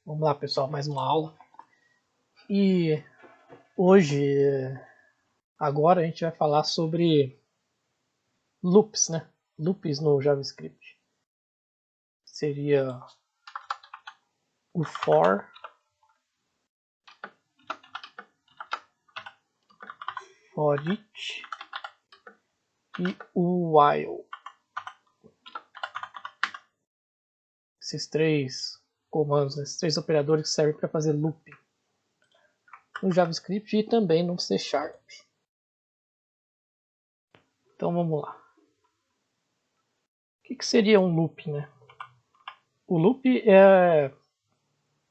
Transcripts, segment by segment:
Vamos lá, pessoal, mais uma aula. E hoje, agora a gente vai falar sobre loops, né? Loops no JavaScript. Seria o for each e o while. Esses três comandos, esses três operadores que servem para fazer loop no JavaScript e também no C#. Então vamos lá. O que seria um loop, né? O loop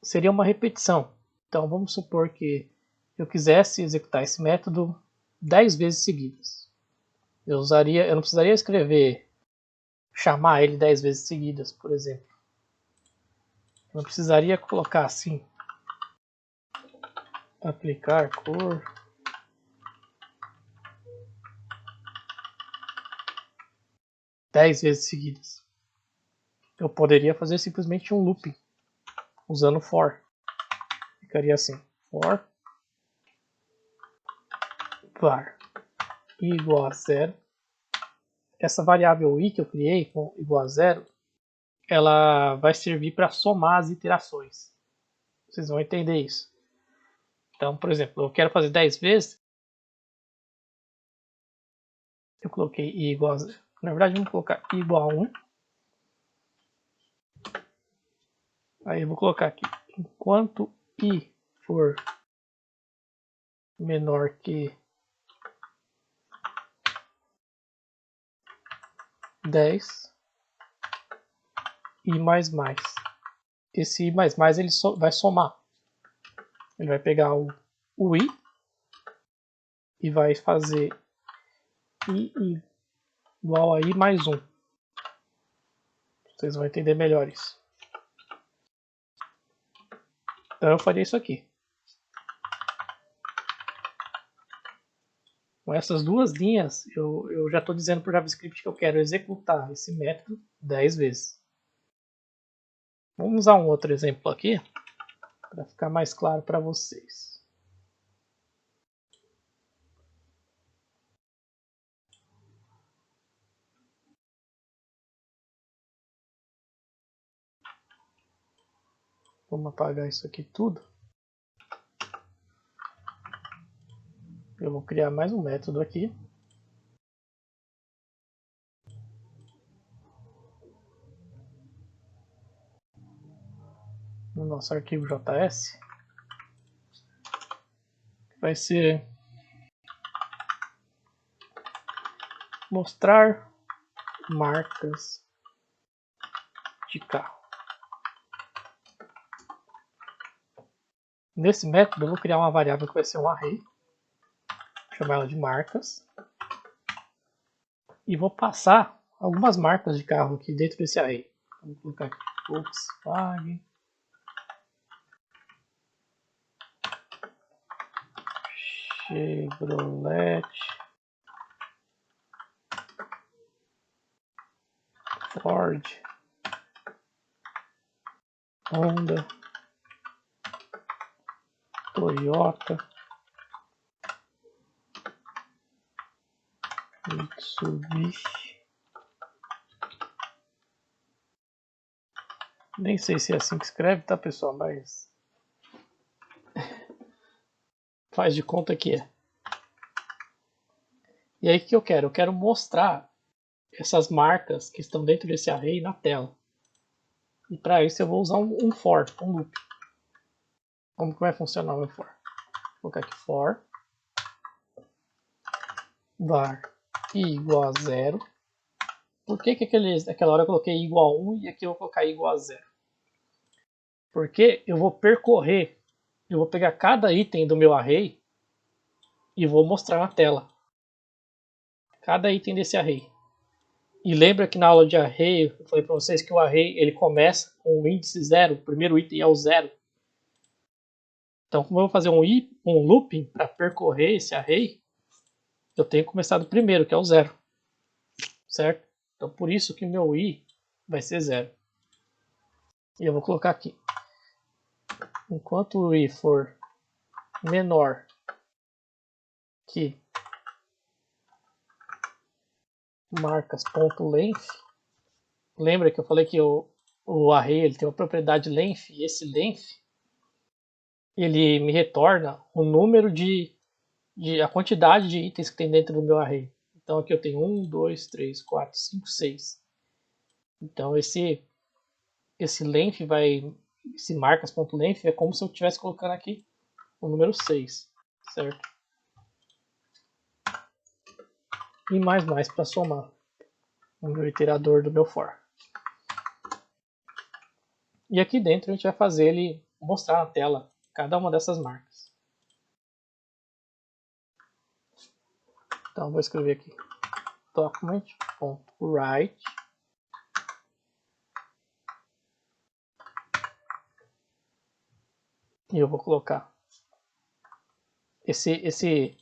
seria uma repetição. Então vamos supor que eu quisesse executar esse método 10 vezes seguidas. Eu não precisaria chamar ele 10 vezes seguidas, por exemplo. Eu não precisaria colocar assim, aplicar cor, dez vezes seguidas. Eu poderia fazer simplesmente um looping usando for. Ficaria assim, for var i igual a zero. Essa variável i que eu criei igual a zero, ela vai servir para somar as iterações. Vocês vão entender isso. Então, por exemplo, eu quero fazer 10 vezes. Eu coloquei i igual a 0. Na verdade, vamos colocar i igual a 1. Aí eu vou colocar aqui, enquanto i for menor que 10, i mais mais. Esse i mais mais ele vai somar. Ele vai pegar o i e vai fazer i igual a i mais 1. Vocês vão entender melhor isso. Então eu faria isso aqui. Com essas duas linhas, eu já estou dizendo para o JavaScript que eu quero executar esse método 10 vezes. Vamos usar um outro exemplo aqui, para ficar mais claro para vocês. Vamos apagar isso aqui tudo. Eu vou criar mais um método aqui. No nosso arquivo JS. Vai ser mostrar marcas de carro. Nesse método eu vou criar uma variável que vai ser um array. Vou chamar ela de marcas. E vou passar algumas marcas de carro aqui dentro desse array. Vou colocar aqui Volkswagen. Chevrolet. Ford. Honda. Toyota. Mitsubishi. Nem sei se é assim que escreve, tá, pessoal? Mas faz de conta que é. E aí o que eu quero? Eu quero mostrar essas marcas que estão dentro desse array na tela. E para isso eu vou usar um for, um loop. Como que vai funcionar o meu for? Vou colocar aqui for var i igual a 0. Por que aquela hora eu coloquei i igual a 1 e aqui eu vou colocar i igual a 0? Porque eu vou percorrer, eu vou pegar cada item do meu array e vou mostrar na tela. Cada item desse array. E lembra que na aula de array eu falei para vocês que o array ele começa com o índice 0, o primeiro item é o 0. Então, como eu vou fazer um looping para percorrer esse array, eu tenho que começar do primeiro, que é o 0. Certo? Então, por isso que o meu i vai ser 0. E eu vou colocar aqui enquanto o i for menor que marcas.length, lembra que eu falei que o array ele tem uma propriedade length, e esse length ele me retorna o número a quantidade de itens que tem dentro do meu array. Então aqui eu tenho 1, 2, 3, 4, 5, 6. Então esse length esse marcas.length é como se eu estivesse colocando aqui o número 6, certo? E mais para somar no meu iterador do meu for. E aqui dentro a gente vai fazer ele mostrar na tela cada uma dessas marcas. Então vou escrever aqui document.write e eu vou colocar esse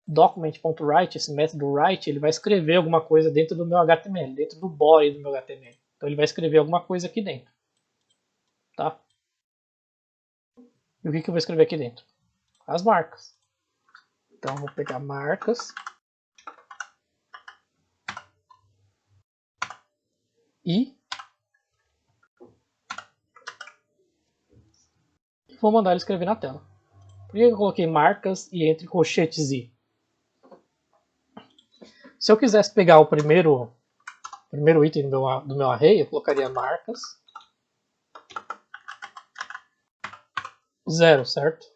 document.write, esse método write, ele vai escrever alguma coisa dentro do meu HTML, dentro do body do meu HTML. Então ele vai escrever alguma coisa aqui dentro, tá? E o que eu vou escrever aqui dentro? As marcas. Então eu vou pegar marcas e vou mandar ele escrever na tela. Por que eu coloquei marcas e entre colchetes i? Se eu quisesse pegar o primeiro item do meu array, eu colocaria marcas 0, certo?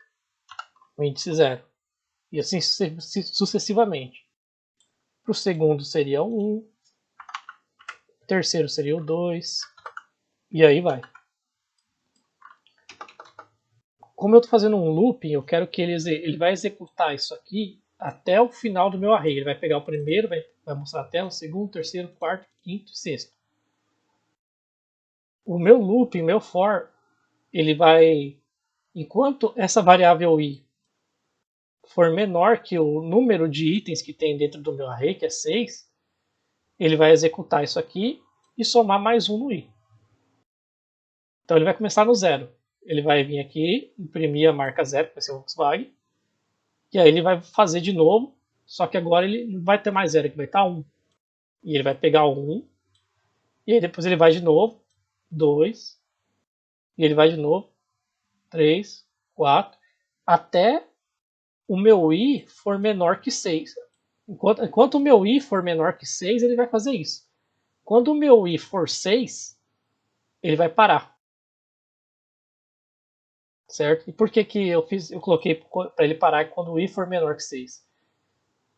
O índice 0. E assim sucessivamente. Para o segundo seria o 1, o terceiro seria o 2, e aí vai. Como eu estou fazendo um looping, eu quero que ele vai executar isso aqui até o final do meu array. Ele vai pegar o primeiro, vai mostrar a tela, o segundo, o terceiro, o quarto, o quinto e o sexto. O meu looping, o meu for, ele vai, enquanto essa variável i for menor que o número de itens que tem dentro do meu array, que é 6, ele vai executar isso aqui e somar mais um no i. Então ele vai começar no 0. Ele vai vir aqui, imprimir a marca 0, que vai ser o Volkswagen, e aí ele vai fazer de novo, só que agora ele não vai ter mais 0, aqui vai estar 1. E ele vai pegar o 1, e aí depois ele vai de novo, 2, e ele vai de novo, 3, 4, até o meu i for menor que 6. Enquanto o meu i for menor que 6, ele vai fazer isso. Quando o meu i for 6, ele vai parar. Certo? E por que eu coloquei para ele parar quando o i for menor que 6?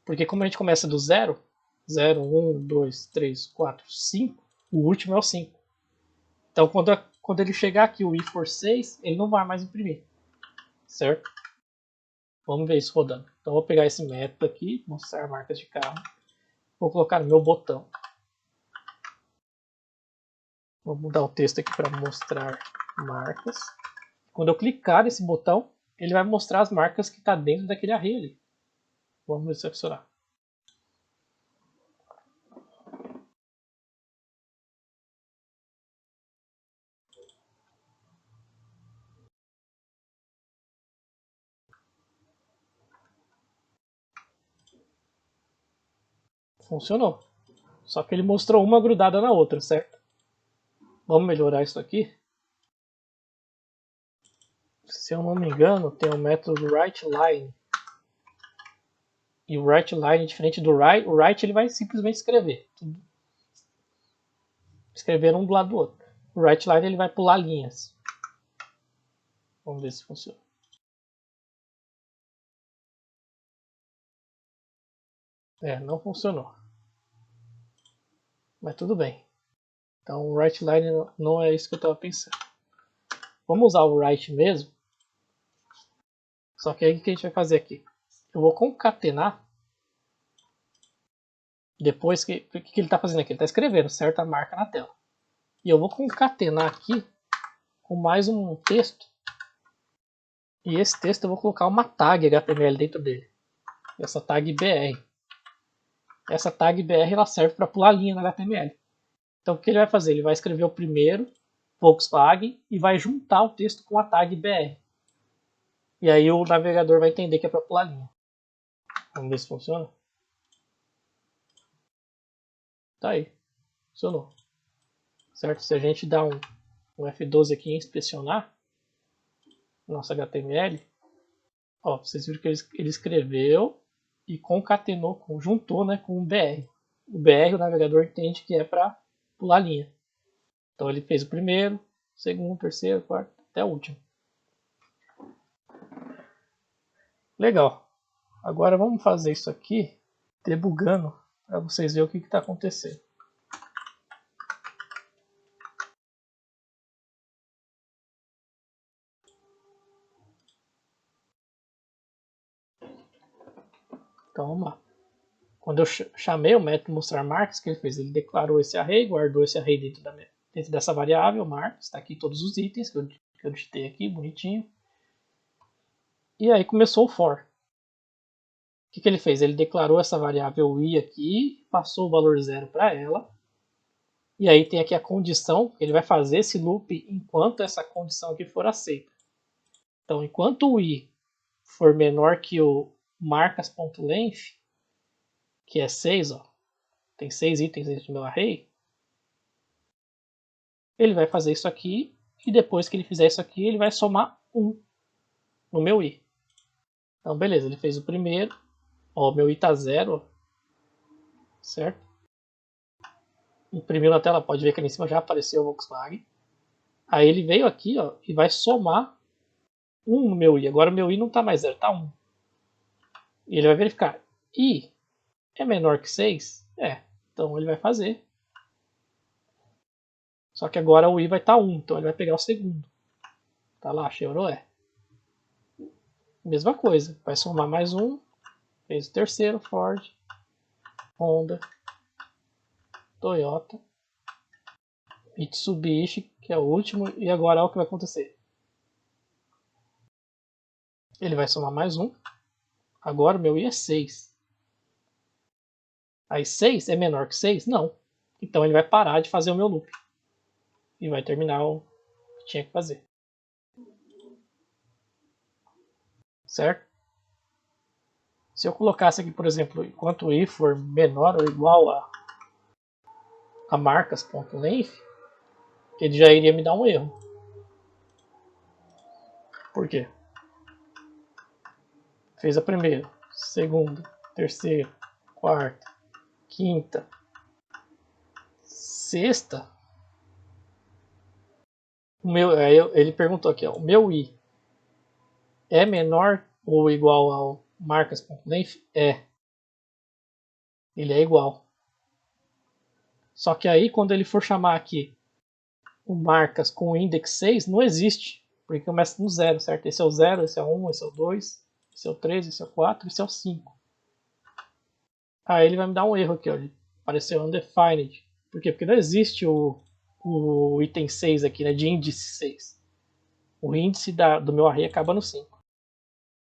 Porque como a gente começa do 0, 0, 1, 2, 3, 4, 5, o último é o 5. Então quando ele chegar aqui o i for 6, ele não vai mais imprimir. Certo? Vamos ver isso rodando. Então vou pegar esse método aqui, mostrar marcas de carro. Vou colocar no meu botão. Vou mudar o texto aqui para mostrar marcas. Quando eu clicar nesse botão, ele vai mostrar as marcas que está dentro daquele array ali. Vamos ver se vai funcionar. Funcionou. Só que ele mostrou uma grudada na outra, certo? Vamos melhorar isso aqui. Se eu não me engano, tem o método writeLine. E o writeLine, diferente do write, o write ele vai simplesmente escrever. Escrever um do lado do outro. O writeLine ele vai pular linhas. Vamos ver se funciona. Não funcionou. Mas tudo bem. Então o writeLine não é isso que eu estava pensando. Vamos usar o write mesmo. Só que aí o que a gente vai fazer aqui? Eu vou concatenar. Depois que o que ele está fazendo aqui? Ele está escrevendo certa marca na tela. E eu vou concatenar aqui com mais um texto. E esse texto eu vou colocar uma tag HTML dentro dele. Essa tag BR. Essa tag BR ela serve para pular linha no HTML. Então o que ele vai fazer? Ele vai escrever o primeiro, Volkswagen e vai juntar o texto com a tag BR. E aí o navegador vai entender que é para pular linha. Vamos ver se funciona. Tá aí, funcionou. Certo? Se a gente dá um F12 aqui em inspecionar nosso HTML, ó, vocês viram que ele escreveu e concatenou, juntou, né, com o BR. O BR o navegador entende que é para pular linha. Então ele fez o primeiro, segundo, terceiro, quarto, até o último. Legal. Agora vamos fazer isso aqui debugando para vocês verem o que está acontecendo. Então vamos lá. Quando eu chamei o método mostrar marcas, o que ele fez? Ele declarou esse array, guardou esse array dentro dessa variável marcas. Está aqui todos os itens que eu digitei aqui, bonitinho. E aí começou o for. O que ele fez? Ele declarou essa variável i aqui, passou o valor 0 para ela. E aí tem aqui a condição, ele vai fazer esse loop enquanto essa condição aqui for aceita. Então, enquanto o i for menor que o marcas.length, que é 6, ó, tem 6 itens dentro do meu array, ele vai fazer isso aqui, e depois que ele fizer isso aqui, ele vai somar 1 no meu i. Então, beleza, ele fez o primeiro, ó, o meu i tá 0, ó, certo? Imprimiu na tela, pode ver que ali em cima já apareceu o Volkswagen. Aí ele veio aqui, ó, e vai somar 1 no meu i. Agora o meu i não está mais 0, está 1. E ele vai verificar. I é menor que 6? É. Então ele vai fazer. Só que agora o i vai estar 1. Então ele vai pegar o segundo. Tá lá, Chevrolet. Mesma coisa. Vai somar mais 1. Fez o terceiro, Ford, Honda, Toyota, Mitsubishi, que é o último. E agora olha o que vai acontecer. Ele vai somar mais 1. Agora o meu i é 6. Aí 6 é menor que 6? Não. Então ele vai parar de fazer o meu loop. E vai terminar o que tinha que fazer. Certo? Se eu colocasse aqui, por exemplo, enquanto o i for menor ou igual a marcas.length, ele já iria me dar um erro. Por quê? Fez a primeira, segunda, terceira, quarta, quinta, sexta. Ele perguntou aqui, ó, o meu i é menor ou igual ao marcas.length? É. Ele é igual. Só que aí, quando ele for chamar aqui o marcas com o index 6, não existe. Porque começa no 0, certo? Esse é o 0, esse é o 1, esse é o 2, esse é o 3, esse é o 4, esse é o 5. Aí ele vai me dar um erro aqui, ó. Apareceu undefined. Por quê? Porque não existe o item 6 aqui, né? De índice 6. O índice do meu array acaba no 5.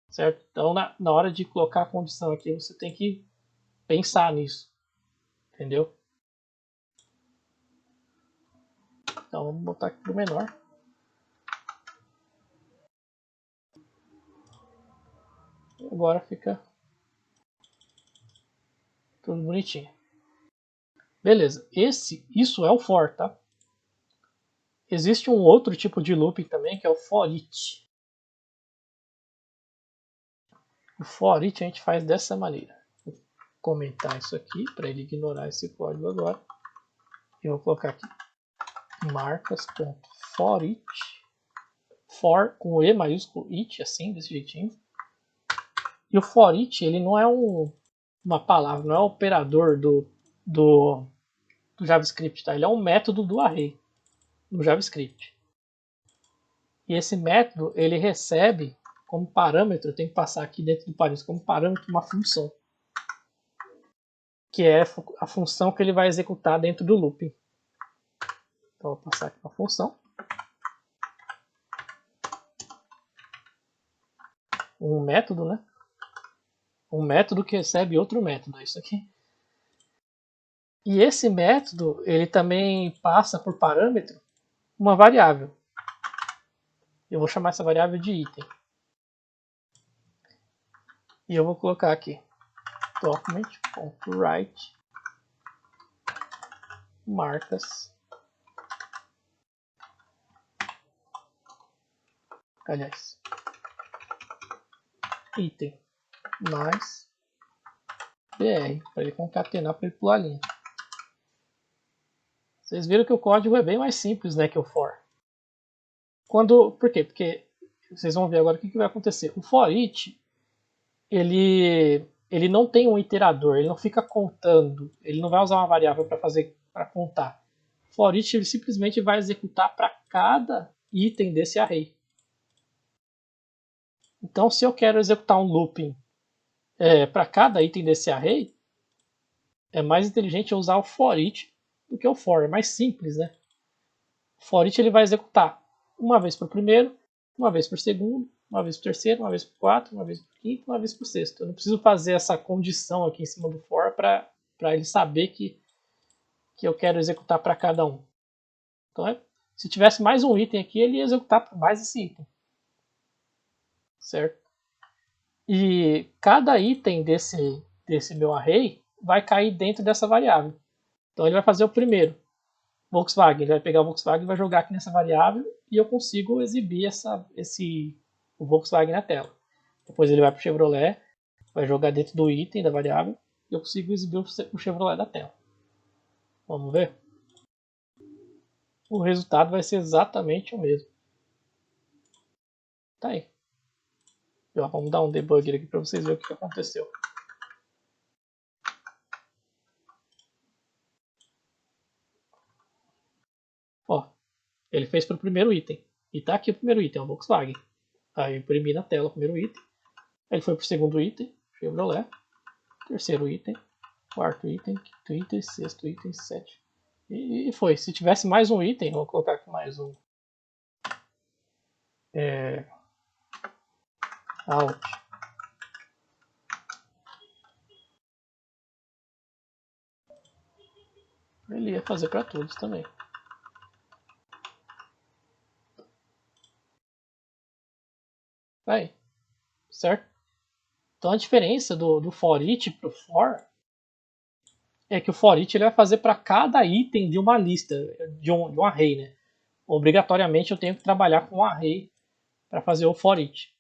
Certo? Então, na hora de colocar a condição aqui, você tem que pensar nisso. Entendeu? Então, vamos botar aqui pro menor. Agora fica tudo bonitinho. Beleza, isso é o for, tá? Existe um outro tipo de looping também, que é o for each. O for each a gente faz dessa maneira. Vou comentar isso aqui para ele ignorar esse código agora. E vou colocar aqui marcas.forEach. For com E maiúsculo, each, assim, desse jeitinho. E o for each, ele não é uma palavra, não é um operador do JavaScript, tá? Ele é um método do array no JavaScript. E esse método, ele recebe como parâmetro, eu tenho que passar aqui dentro do parênteses, como parâmetro uma função. Que é a função que ele vai executar dentro do looping. Então, vou passar aqui uma função. Um método, né? Um método que recebe outro método, é isso aqui. E esse método, ele também passa por parâmetro uma variável. Eu vou chamar essa variável de item. E eu vou colocar aqui document.write marcas. Aliás, item mais br, para ele concatenar, para ele pular a linha. Vocês viram que o código é bem mais simples, né, que o for. Por quê? Porque vocês vão ver agora o que vai acontecer. O for each, ele não tem um iterador, ele não fica contando, ele não vai usar uma variável para contar. O for each ele simplesmente vai executar para cada item desse array. Então, se eu quero executar um looping para cada item desse array, é mais inteligente eu usar o for each do que o for, é mais simples, né? O for each ele vai executar uma vez para o primeiro, uma vez para o segundo, uma vez para o terceiro, uma vez para o quarto, uma vez para o quinto, uma vez para o sexto. Eu não preciso fazer essa condição aqui em cima do for para ele saber que eu quero executar para cada um. Então, se tivesse mais um item aqui, ele ia executar para mais esse item. Certo? E cada item desse meu array vai cair dentro dessa variável. Então ele vai fazer o primeiro, Volkswagen. Ele vai pegar o Volkswagen e vai jogar aqui nessa variável e eu consigo exibir o Volkswagen na tela. Depois ele vai para o Chevrolet, vai jogar dentro do item da variável e eu consigo exibir o Chevrolet da tela. Vamos ver? O resultado vai ser exatamente o mesmo. Tá aí. Vamos dar um debugger aqui para vocês verem o que aconteceu. Ó, ele fez para o primeiro item. E tá aqui o primeiro item, é o Volkswagen. Aí eu imprimi na tela o primeiro item. Aí ele foi para o segundo item, Chevrolet. Terceiro item, quarto item, quinto item, sexto item, sétimo. E foi. Se tivesse mais um item, vou colocar aqui mais um. Out. Ele ia fazer para todos também. Aí, certo? Então a diferença do for each para o for é que o for each ele vai fazer para cada item de uma lista, de um array, né? Obrigatoriamente eu tenho que trabalhar com um array para fazer o for each.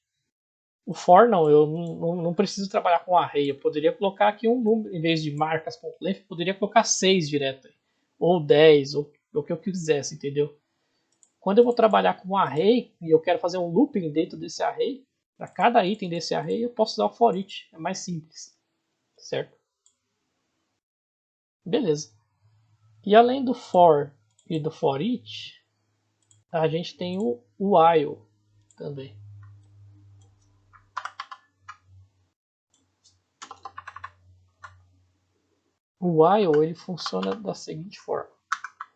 O for não, eu não preciso trabalhar com array, eu poderia colocar aqui um número, em vez de marcas.length, eu poderia colocar 6 direto, ou 10, ou o que eu quisesse, entendeu? Quando eu vou trabalhar com um array e eu quero fazer um looping dentro desse array, para cada item desse array eu posso usar o for each, é mais simples, certo? Beleza. E além do for e do for each, a gente tem o while também. O while ele funciona da seguinte forma: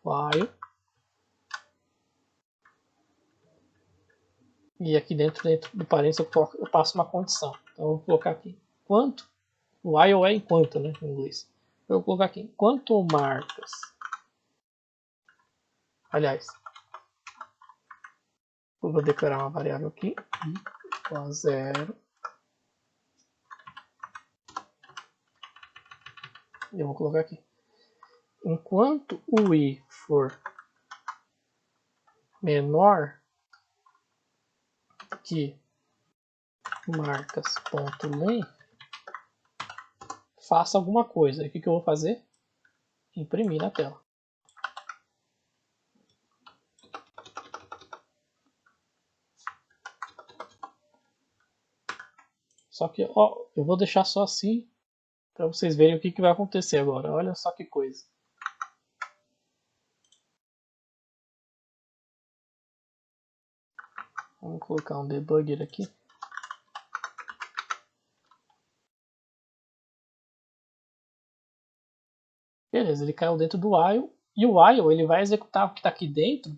while, e aqui dentro do parênteses eu passo uma condição. Então eu vou colocar aqui quanto, o while é enquanto, né, em inglês. Eu vou colocar aqui quanto marcas. Aliás, eu vou declarar uma variável aqui, igual a 0. E eu vou colocar aqui. Enquanto o i for menor que marcas.length, faça alguma coisa. E o que eu vou fazer? Imprimir na tela. Só que ó, eu vou deixar só assim para vocês verem o que vai acontecer agora. Olha só que coisa. Vamos colocar um debugger aqui. Beleza, ele caiu dentro do while. E o while ele vai executar o que está aqui dentro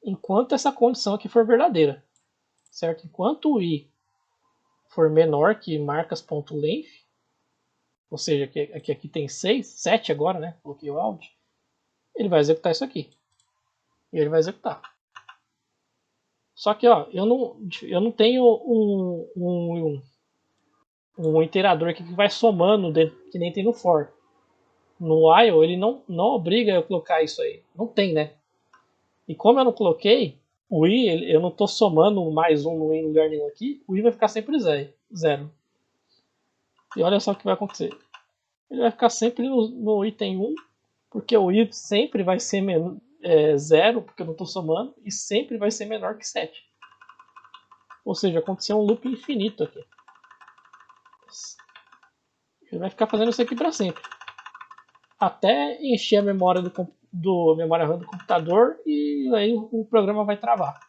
enquanto essa condição aqui for verdadeira. Certo? Enquanto o i for menor que marcas.length, ou seja, aqui tem 6, 7 agora, né? Coloquei o out. Ele vai executar isso aqui. E ele vai executar. Só que ó, eu não tenho um iterador aqui que vai somando, que nem tem no for. No while ele não obriga eu colocar isso aí. Não tem, né? E como eu não coloquei, o i, eu não estou somando mais um no i em lugar nenhum aqui, o i vai ficar sempre zero. E olha só o que vai acontecer. Ele vai ficar sempre no item 1, porque o i sempre vai ser zero, porque eu não estou somando, e sempre vai ser menor que 7. Ou seja, aconteceu um loop infinito aqui. Ele vai ficar fazendo isso aqui para sempre. Até encher a memória memória RAM do computador e aí o programa vai travar.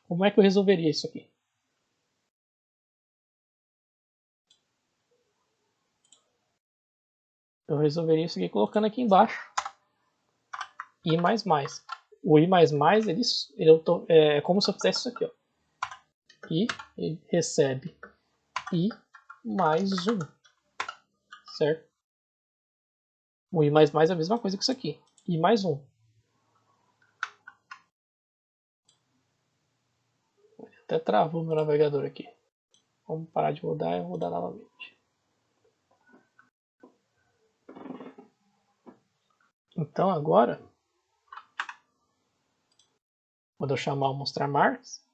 Como é que eu resolveria isso aqui? Eu resolveria isso aqui colocando aqui embaixo i++. O i++, é como se eu fizesse isso aqui. Ó. E ele recebe i mais 1. Certo? O i++ é a mesma coisa que isso aqui. I mais 1. Até travou meu navegador aqui. Vamos parar de rodar e rodar novamente. Então agora, quando eu chamar o mostrar marks,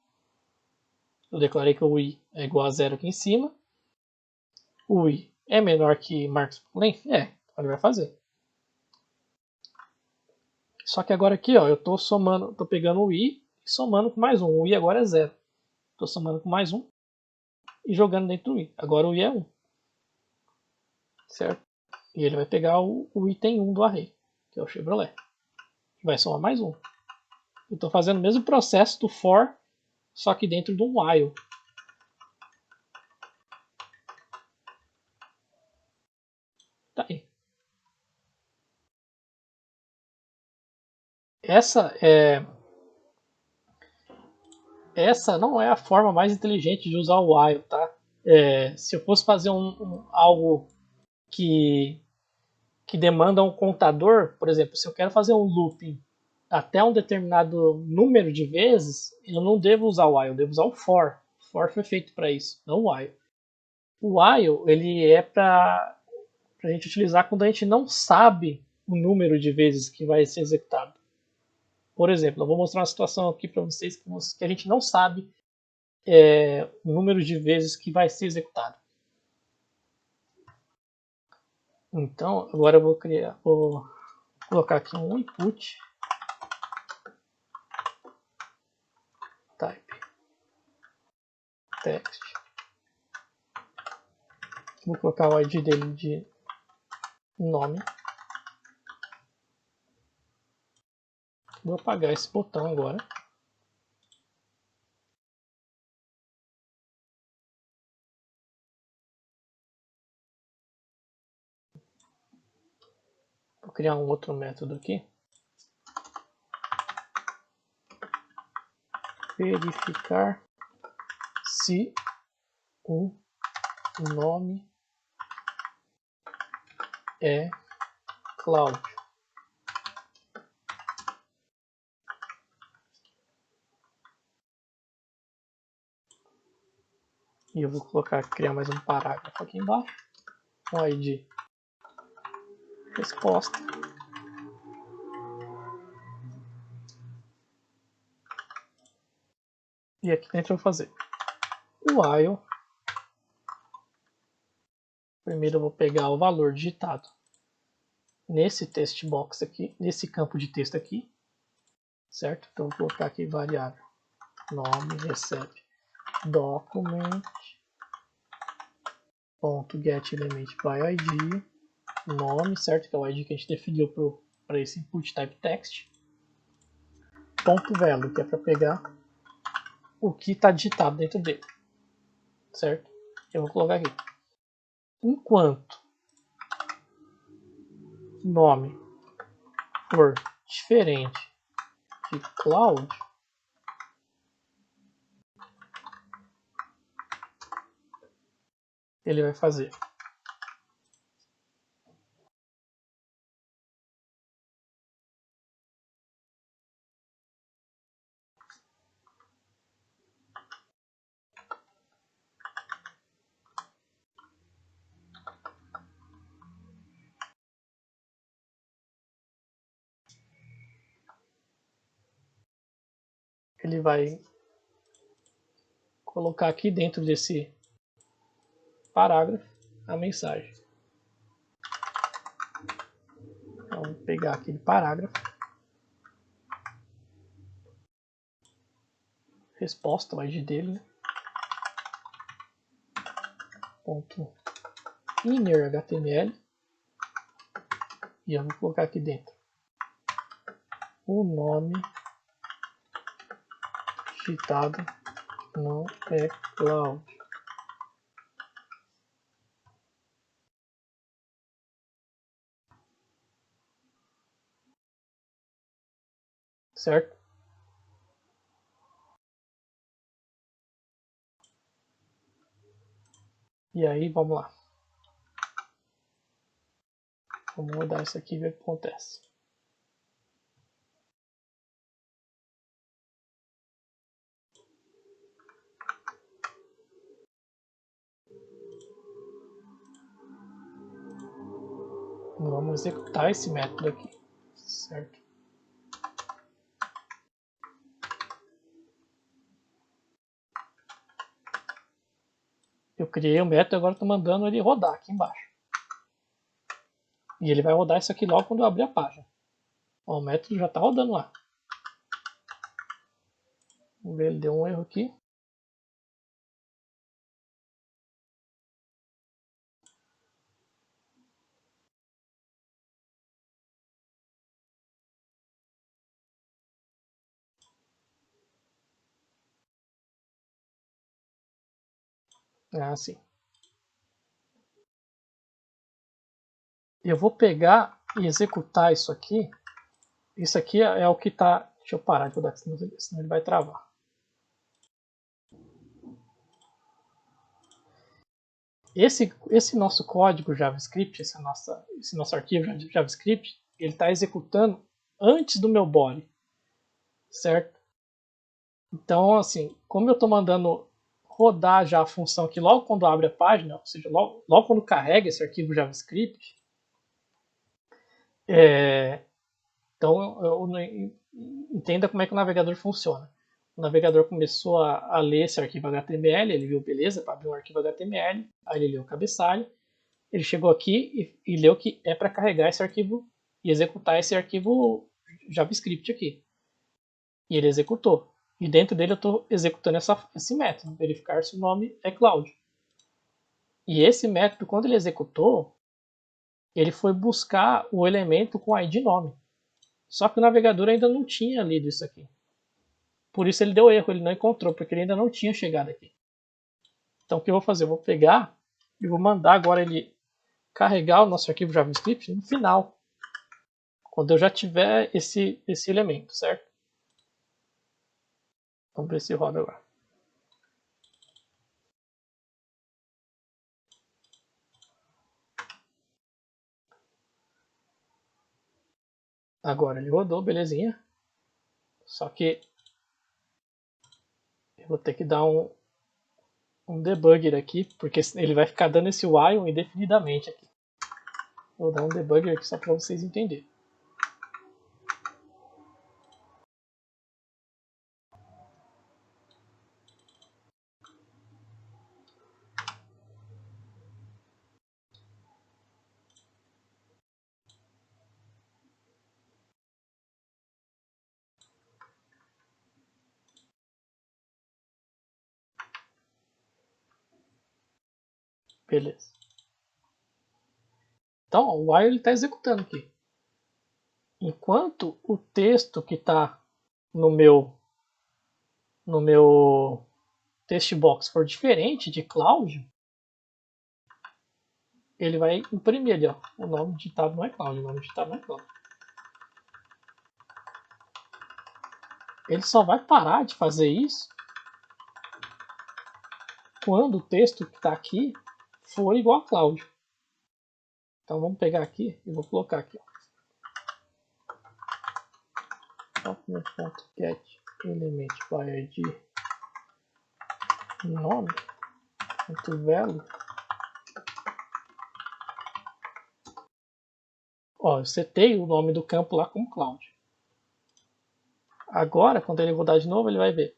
eu declarei que o i é igual a 0 aqui em cima. O i é menor que marks.length? É, então ele vai fazer. Só que agora aqui, ó, eu estou somando, estou pegando o i e somando com mais um. O i agora é 0. Estou somando com mais um e jogando dentro do i. Agora o i é 1. Certo? E ele vai pegar o item 1 do array, que é o Chevrolet. Vai somar mais um. Eu estou fazendo o mesmo processo do for, só que dentro do while. Tá aí. Essa não é a forma mais inteligente de usar o while, tá? Se eu fosse fazer algo que demanda um contador, por exemplo, se eu quero fazer um looping até um determinado número de vezes, eu não devo usar o while, eu devo usar o for. O for foi feito para isso, não o while. O while ele é para a gente utilizar quando a gente não sabe o número de vezes que vai ser executado. Por exemplo, eu vou mostrar uma situação aqui para vocês que a gente não sabe o número de vezes que vai ser executado. Então, agora eu vou colocar aqui um input type text. Vou colocar o ID dele de nome. Vou apagar esse botão agora. Vou criar um outro método aqui. Verificar se o nome é Cláudio. E eu vou criar mais um parágrafo aqui embaixo. Com ID resposta. E aqui dentro eu vou fazer o while. Primeiro eu vou pegar o valor digitado nesse text box aqui, nesse campo de texto aqui, certo? Então vou colocar aqui variável nome recebe document.getElementById nome, certo? Que é o ID que a gente definiu para esse input type text. Ponto value, que é para pegar o que está digitado dentro dele, certo? Eu vou colocar aqui. Enquanto nome for diferente de Cloud, ele vai fazer ele vai colocar aqui dentro desse parágrafo a mensagem. Então, vou pegar aquele parágrafo, resposta, o ID dele, né? Ponto inner HTML, e eu vou colocar aqui dentro o nome digitado não é Cloud. Certo? E aí, vamos lá. Vamos rodar isso aqui e ver o que acontece. Vamos executar esse método aqui, certo? Eu criei o método e agora estou mandando ele rodar aqui embaixo. E ele vai rodar isso aqui logo quando eu abrir a página. Ó, o método já está rodando lá. Vamos ver, ele deu um erro aqui. Ah, sim. Eu vou pegar e executar isso aqui. Isso aqui é o que está... Deixa eu parar de rodar, senão ele vai travar. Esse nosso código JavaScript, esse nosso arquivo JavaScript, ele está executando antes do meu body, certo? Então, assim, como eu estou mandando rodar já a função aqui logo quando abre a página, ou seja, logo quando carrega esse arquivo JavaScript, então entenda como é que o navegador funciona. O navegador começou a ler esse arquivo HTML, ele viu, beleza, para abrir um arquivo HTML, aí ele leu o cabeçalho, ele chegou aqui e leu que é para carregar esse arquivo e executar esse arquivo JavaScript aqui. E ele executou. E dentro dele eu estou executando esse método, verificar se o nome é Cloud. E esse método, quando ele executou, ele foi buscar o elemento com ID nome. Só que o navegador ainda não tinha lido isso aqui. Por isso ele deu erro, ele não encontrou, porque ele ainda não tinha chegado aqui. Então o que eu vou fazer? Eu vou pegar e vou mandar agora ele carregar o nosso arquivo JavaScript no final, quando eu já tiver esse elemento, certo? Vamos ver se roda agora. Agora ele rodou, belezinha. Só que eu vou ter que dar um debugger aqui, porque ele vai ficar dando esse while indefinidamente aqui. Vou dar um debugger aqui só para vocês entenderem. Beleza. Então, o while está executando aqui. Enquanto o texto que está no meu text box for diferente de Cloud, ele vai imprimir ali, ó. O nome digitado não é Cloud, o nome digitado não é Cloud. Ele só vai parar de fazer isso quando o texto que está aqui for igual a Cloud. Então vamos pegar aqui e vou colocar aqui, ó. Document.get element by id nome .value. Ó, eu setei o nome do campo lá como Cloud. Agora, quando ele rodar de novo, ele vai ver.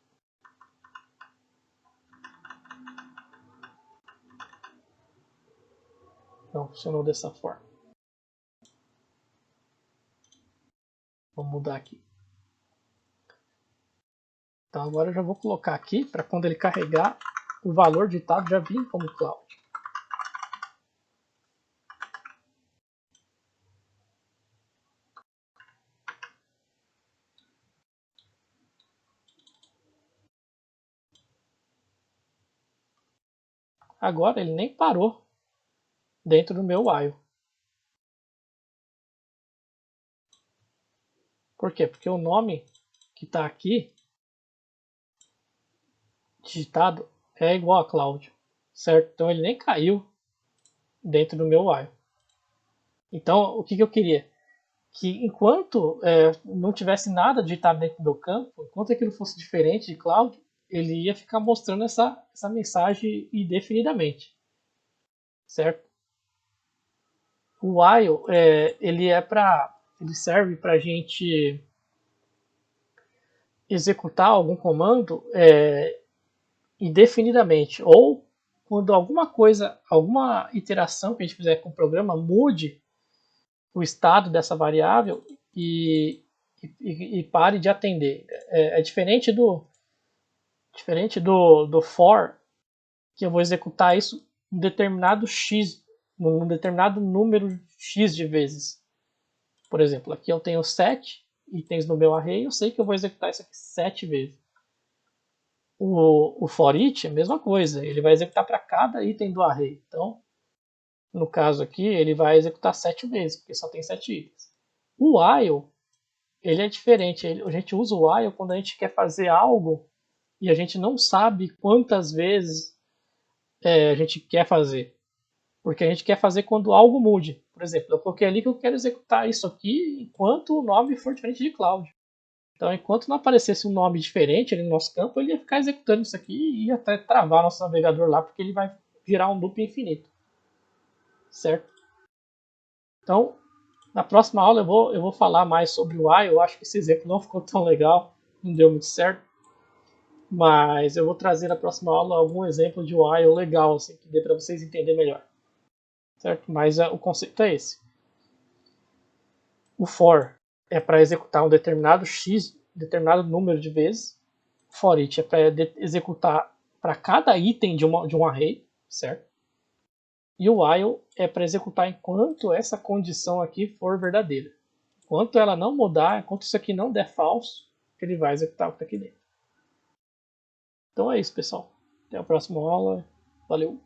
Não funcionou dessa forma. Vou mudar aqui. Então agora eu já vou colocar aqui para quando ele carregar, o valor ditado já vir como cloud. Agora ele nem parou dentro do meu while. Por quê? Porque o nome que está aqui digitado é igual a cloud, certo? Então ele nem caiu dentro do meu while. Então o que eu queria? Que enquanto não tivesse nada digitado dentro do meu campo, enquanto aquilo fosse diferente de cloud, ele ia ficar mostrando essa mensagem indefinidamente, certo? O while ele serve para a gente executar algum comando indefinidamente, ou quando alguma coisa, alguma iteração que a gente fizer com o programa mude o estado dessa variável e pare de atender. É diferente do for, que eu vou executar isso um determinado x, num determinado número x de vezes. Por exemplo, aqui eu tenho 7 itens no meu array, eu sei que eu vou executar isso aqui 7 vezes. O for each é a mesma coisa, ele vai executar para cada item do array. Então, no caso aqui, ele vai executar 7 vezes, porque só tem 7 itens. O while, ele é diferente. A gente usa o while quando a gente quer fazer algo e a gente não sabe quantas vezes a gente quer fazer. Porque a gente quer fazer quando algo mude. Por exemplo, eu coloquei ali que eu quero executar isso aqui enquanto o nome for diferente de cloud. Então, enquanto não aparecesse um nome diferente ali no nosso campo, ele ia ficar executando isso aqui e ia até travar nosso navegador lá, porque ele vai girar um loop infinito. Certo? Então, na próxima aula eu vou falar mais sobre o while. Eu acho que esse exemplo não ficou tão legal, não deu muito certo. Mas eu vou trazer na próxima aula algum exemplo de while legal, assim, que dê para vocês entenderem melhor. Certo? Mas o conceito é esse. O for é para executar um determinado x, determinado número de vezes. O for each é para executar para cada item de um array, certo? E o while é para executar enquanto essa condição aqui for verdadeira. Enquanto ela não mudar, enquanto isso aqui não der falso, ele vai executar o que está aqui dentro. Então é isso, pessoal. Até a próxima aula. Valeu!